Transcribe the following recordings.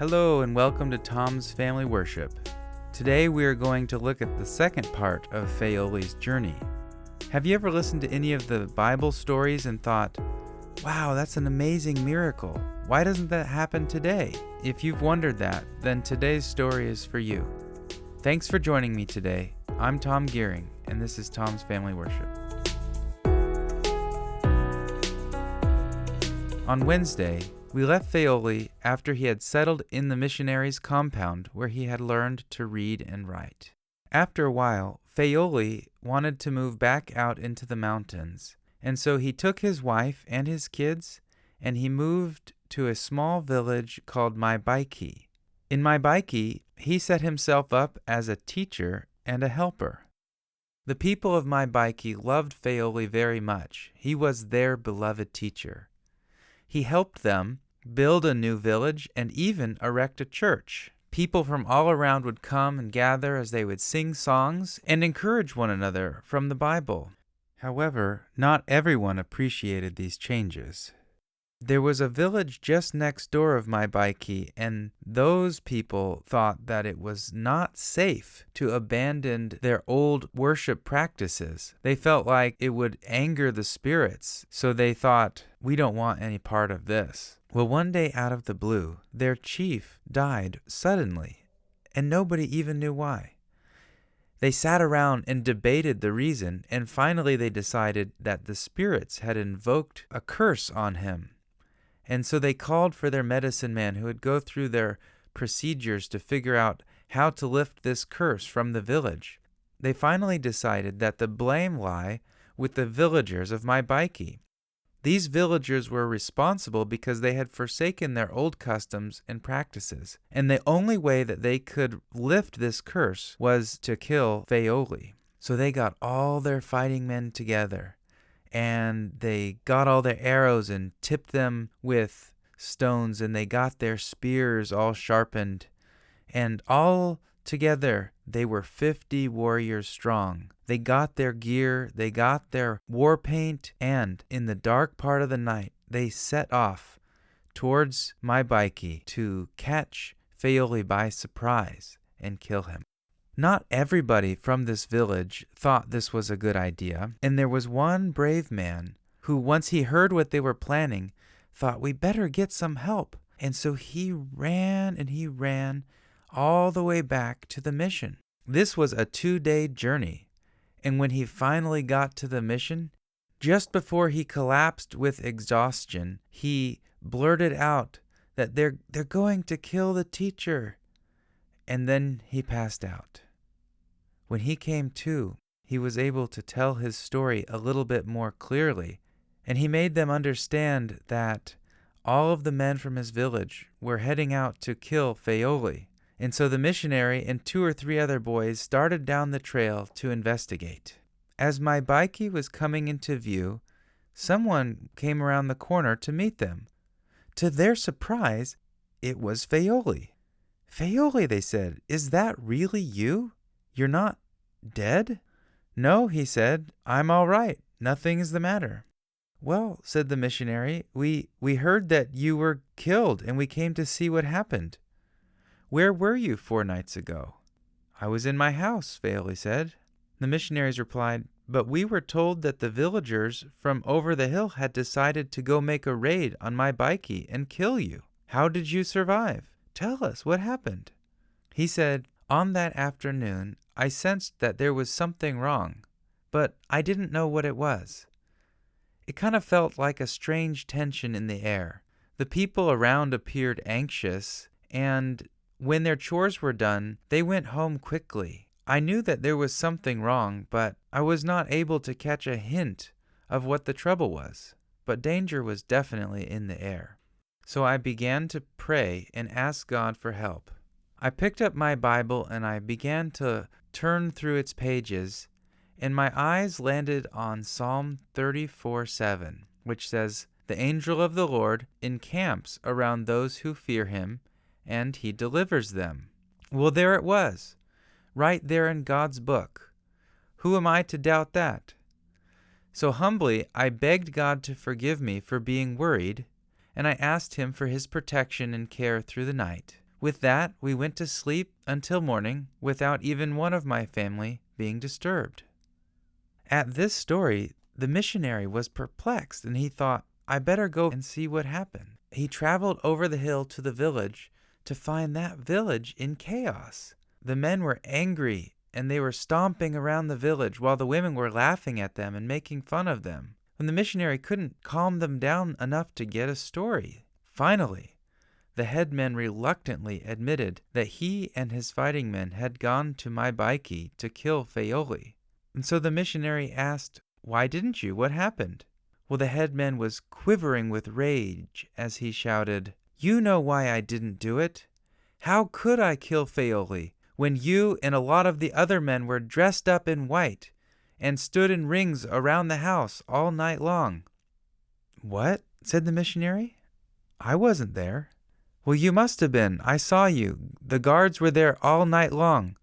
Hello and welcome to Tom's Family Worship. Today we are going to look at the second part of Faole's journey. Have you ever listened to any of the Bible stories and thought, wow, that's an amazing miracle. Why doesn't that happen today? If you've wondered that, then today's story is for you. Thanks for joining me today. I'm Tom Gearing, and this is Tom's Family Worship. On Wednesday, we left Faole after he had settled in the missionary's compound where he had learned to read and write. After a while, Faole wanted to move back out into the mountains, and so he took his wife and his kids, and he moved to a small village called Maibaiki. In Maibaiki, he set himself up as a teacher and a helper. The people of Maibaiki loved Faole very much. He was their beloved teacher. He helped them build a new village and even erect a church. People from all around would come and gather as they would sing songs and encourage one another from the Bible. However, not everyone appreciated these changes. There was a village just next door of Maibaiki, and those people thought that it was not safe to abandon their old worship practices. They felt like it would anger the spirits, so they thought, we don't want any part of this. Well, one day out of the blue, their chief died suddenly, and nobody even knew why. They sat around and debated the reason, and finally they decided that the spirits had invoked a curse on him. And so they called for their medicine man who would go through their procedures to figure out how to lift this curse from the village. They finally decided that the blame lay with the villagers of Maibaiki. These villagers were responsible because they had forsaken their old customs and practices, and the only way that they could lift this curse was to kill Faole. So they got all their fighting men together, and they got all their arrows and tipped them with stones, and they got their spears all sharpened, and all together they were 50 warriors strong. They got their gear, they got their war paint, and in the dark part of the night, they set off towards Maibaiki to catch Faole by surprise and kill him. Not everybody from this village thought this was a good idea, and there was one brave man who, once he heard what they were planning, thought, we better get some help. And so he ran and he ran all the way back to the mission. This was a 2-day journey, and when he finally got to the mission, just before he collapsed with exhaustion, he blurted out that they're going to kill the teacher. And then he passed out. When he came to, he was able to tell his story a little bit more clearly, and he made them understand that all of the men from his village were heading out to kill Faole. And so the missionary and 2 or 3 other boys started down the trail to investigate. As Maibaiki was coming into view, someone came around the corner to meet them. To their surprise, it was Faole. Faole, they said, is that really you? You're not dead? No, he said, I'm all right. Nothing is the matter. Well, said the missionary, we heard that you were killed, and we came to see what happened. Where were you 4 nights ago? I was in my house, Faole said. The missionaries replied, but we were told that the villagers from over the hill had decided to go make a raid on Maibaiki and kill you. How did you survive? Tell us, what happened? He said, on that afternoon, I sensed that there was something wrong, but I didn't know what it was. It kind of felt like a strange tension in the air. The people around appeared anxious, and when their chores were done, they went home quickly. I knew that there was something wrong, but I was not able to catch a hint of what the trouble was. But danger was definitely in the air. So I began to pray and ask God for help. I picked up my Bible and I began to turn through its pages, and my eyes landed on Psalm 34:7, which says, the angel of the Lord encamps around those who fear him, and he delivers them. Well, there it was, right there in God's book. Who am I to doubt that? So humbly, I begged God to forgive me for being worried, and I asked him for his protection and care through the night. With that, we went to sleep until morning without even one of my family being disturbed. At this story, the missionary was perplexed, and he thought, I better go and see what happened. He traveled over the hill to the village to find that village in chaos. The men were angry, and they were stomping around the village while the women were laughing at them and making fun of them. When the missionary couldn't calm them down enough to get a story. Finally, the headman reluctantly admitted that he and his fighting men had gone to my Baiki to kill Faole. And so the missionary asked, Why didn't you? What happened? Well, the headman was quivering with rage as he shouted, You know why I didn't do it. How could I kill Faole when you and a lot of the other men were dressed up in white and stood in rings around the house all night long? What? Said the missionary. I wasn't there. Well, you must have been. I saw you. The guards were there all night long.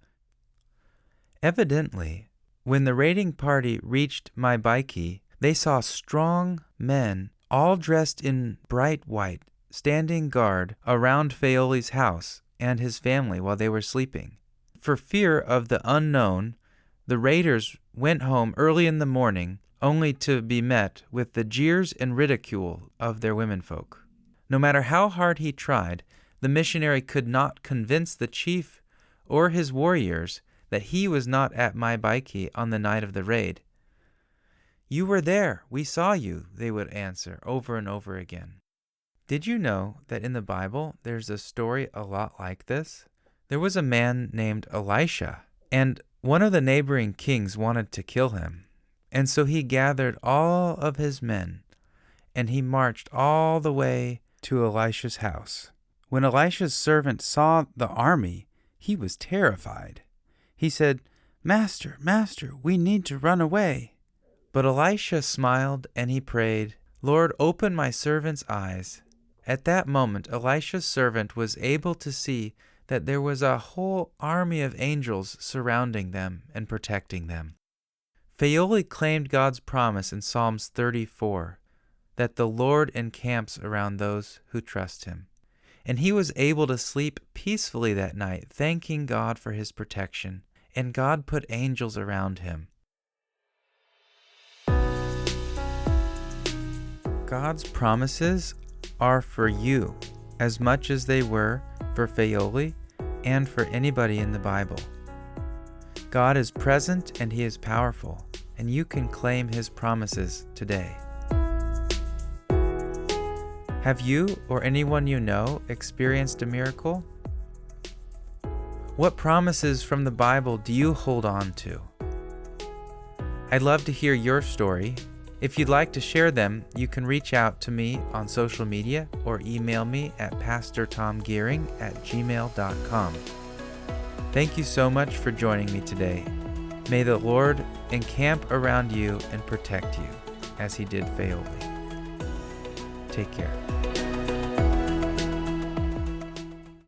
Evidently, when the raiding party reached my Baiki, they saw strong men, all dressed in bright white, standing guard around Faole's house and his family while they were sleeping. For fear of the unknown, the raiders went home early in the morning, only to be met with the jeers and ridicule of their womenfolk. No matter how hard he tried, the missionary could not convince the chief or his warriors that he was not at my Baiki on the night of the raid. You were there. We saw you, they would answer over and over again. Did you know that in the Bible there's a story a lot like this? There was a man named Elisha, and one of the neighboring kings wanted to kill him. And so he gathered all of his men, and he marched all the way to Elisha's house. When Elisha's servant saw the army, he was terrified. He said, Master, we need to run away. But Elisha smiled and he prayed, Lord, open my servant's eyes. At that moment, Elisha's servant was able to see that there was a whole army of angels surrounding them and protecting them. Faole claimed God's promise in Psalms 34, that the Lord encamps around those who trust him. And he was able to sleep peacefully that night, thanking God for his protection, and God put angels around him. God's promises are for you as much as they were for Faole and for anybody in the Bible. God is present and he is powerful, and you can claim his promises today. Have you or anyone you know experienced a miracle? What promises from the Bible do you hold on to? I'd love to hear your story. If you'd like to share them, you can reach out to me on social media or email me at pastortomgearing@gmail.com. Thank you so much for joining me today. May the Lord encamp around you and protect you as he did Faole. Take care.